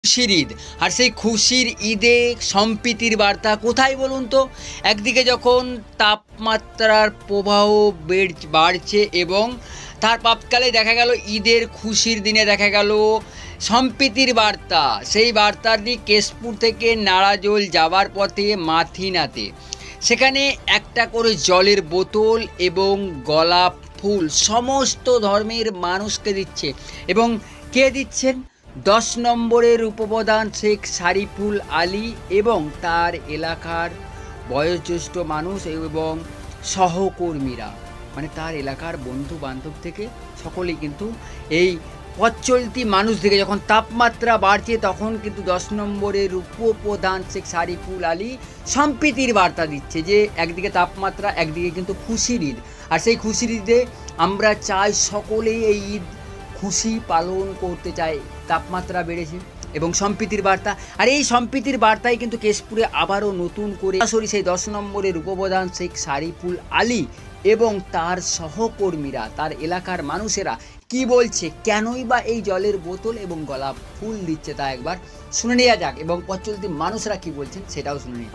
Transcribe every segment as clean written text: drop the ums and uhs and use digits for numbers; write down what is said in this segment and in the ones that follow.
খুশির ঈদ। আর সেই খুশির ঈদে সম্প্রীতির বার্তা কোথায় বলুন তো? একদিকে যখন তাপমাত্রার প্রবাহ বাড়ছে এবং তার প্রাক্কালে দেখা গেল ঈদের খুশির দিনে দেখা গেল সম্প্রীতির বার্তা। সেই বার্তার দিক কেশপুর থেকে নাড়াজোল যাওয়ার পথে মাথিনাতে সেখানে একটা করে জলের বোতল এবং গোলাপ ফুল সমস্ত ধর্মের মানুষকে দিচ্ছে। এবং কে দিচ্ছেন? 10 নম্বরের উপপ্রধান শেখ সারিফুল আলী এবং তার এলাকার বয়োজ্যেষ্ঠ মানুষ এবং সহকর্মীরা, মানে তার এলাকার বন্ধু বান্ধব থেকে সকলেই কিন্তু এই পথ চলতি মানুষ থেকে যখন তাপমাত্রা বাড়ছে তখন কিন্তু 10 নম্বরের উপপ্রধান শেখ সারিফুল আলী সম্প্রীতির বার্তা দিচ্ছে যে একদিকে তাপমাত্রা, একদিকে কিন্তু খুশির ঈদ। আর সেই খুশির ঈদে আমরা চাই সকলেই এই ঈদ খুশি পালন করতে চাই। তাপমাত্রা বেড়েছে এবং সম্প্রীতির বার্তা, আর এই সম্প্রীতির বার্তায় কিন্তু কেশপুরে আবারও নতুন করে সরাসরি সেই 10 নম্বরের উপপ্রধান শেখ সারিফুল আলী এবং তার সহকর্মীরা, তার এলাকার মানুষেরা কি বলছে, কেনই বা এই জলের বোতল এবং গোলাপ ফুল দিচ্ছে তা একবার শুনে নেওয়া যাক এবং পথ চলতি মানুষরা কি বলছেন সেটাও শুনে নিই।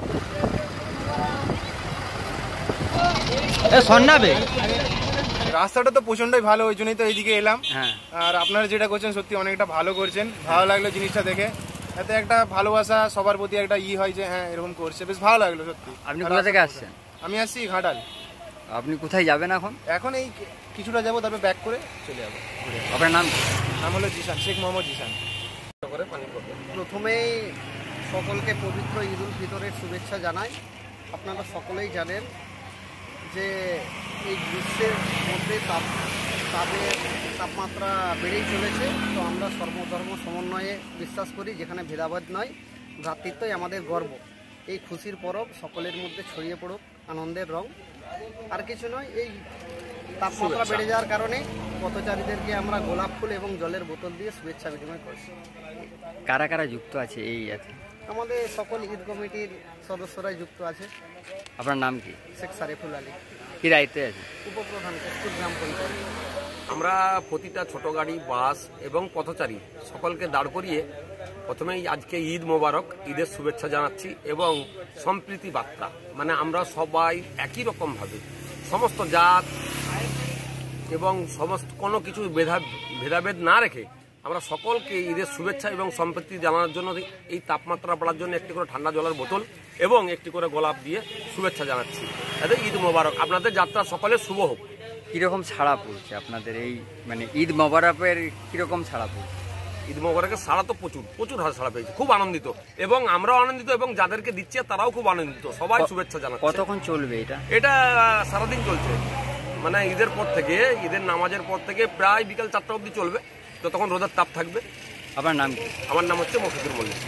রাস্তাটা তো প্রচন্ডই ভালো, ওই জন্যই তো এইদিকে এলাম। আর আপনারা যেটা করছেন সত্যি অনেকটা ভালো করছেন, ভালো লাগলো জিনিসটা দেখে। এতে একটা ভালোবাসা সবার প্রতি একটা হয় যে হ্যাঁ এরকম করছে, বেশ ভালো লাগলো সত্যি। আপনি কোথা থেকে আসছেন? আমি আসছি ঘাটাল। আপনি কোথায় যাবেন এখন? এখন এই কিছুটা যাবো, তারপর ব্যাক করে চলে যাবো। আপনার নাম? নাম হলো জিসান, শেখ মোহাম্মদ জিসান। প্রথমেই সকলকে পবিত্র ঈদ উল ফিতরের শুভেচ্ছা জানাই। আপনারা সকলেই জানেন যে এই গ্রীষ্মের মধ্যে তাপমাত্রা বেড়েই চলেছে। তো আমরা সর্বধর্ম সমন্বয়ে বিশ্বাস করি, যেখানে ভেদাভেদ নয়, ভ্রাতৃত্বই আমাদের গর্ব। এই খুশির পরব সকলের মধ্যে ছড়িয়ে পড়ুক আনন্দের রং, আর কিছু নয়। এই তাপমাত্রা বেড়ে যাওয়ার কারণে পথচারীদেরকে আমরা গোলাপ ফুল এবং জলের বোতল দিয়ে শুভেচ্ছা বিনিময় করছি। কারা কারা যুক্ত আছে এই আছে? আমাদের সকল ঈদ কমিটির সদস্যরাই যুক্ত আছে। আপনার নাম কি? শেখ সারিফুল আলী। কি দায়িত্বে আছে? উপপ্রধান কেশপুর গ্রাম পঞ্চায়েত। আমরা প্রতিটা ছোট গাড়ি, বাস এবং পথচারী সকলকে দাঁড় করিয়ে প্রথমেই আজকে ঈদ মোবারক, ঈদের শুভেচ্ছা জানাচ্ছি এবং সম্প্রীতি বার্তা, মানে আমরা সবাই একই রকমভাবে সমস্ত জাত এবং সমস্ত কোনো কিছু ভেদাভেদ না রেখে আমরা সকলকে ঈদের শুভেচ্ছা এবং সম্প্রীতি জানানোর জন্য এই তাপমাত্রা বাড়ার জন্য একটি করে ঠান্ডা জলের বোতল এবং একটি করে গোলাপ দিয়ে শুভেচ্ছা জানাচ্ছি। তাদের ঈদ মোবারক, আপনাদের যাত্রা সকলের শুভ হোক। কীরকম ছাড়া পড়ছে আপনাদের এই মানে ঈদ মোবারকের? কীরকম ছাড়া পড়ছে? ঈদ মোবারকের ছাড়া তো প্রচুর ছাড়া পেয়েছে, খুব আনন্দিত এবং আমরাও আনন্দিত এবং যাদেরকে দিচ্ছে তারাও খুব আনন্দিত, সবাই শুভেচ্ছা জানাচ্ছে। কতক্ষণ চলবে এটা? এটা সারাদিন চলছে, মানে ঈদের পর থেকে, ঈদের নামাজের পর থেকে প্রায় বিকাল 4টা অবধি চলবে, যতক্ষণ রোদের তাপ থাকবে। আপনার নাম কি? আমার নাম হচ্ছে মফিদুর মল্লিক।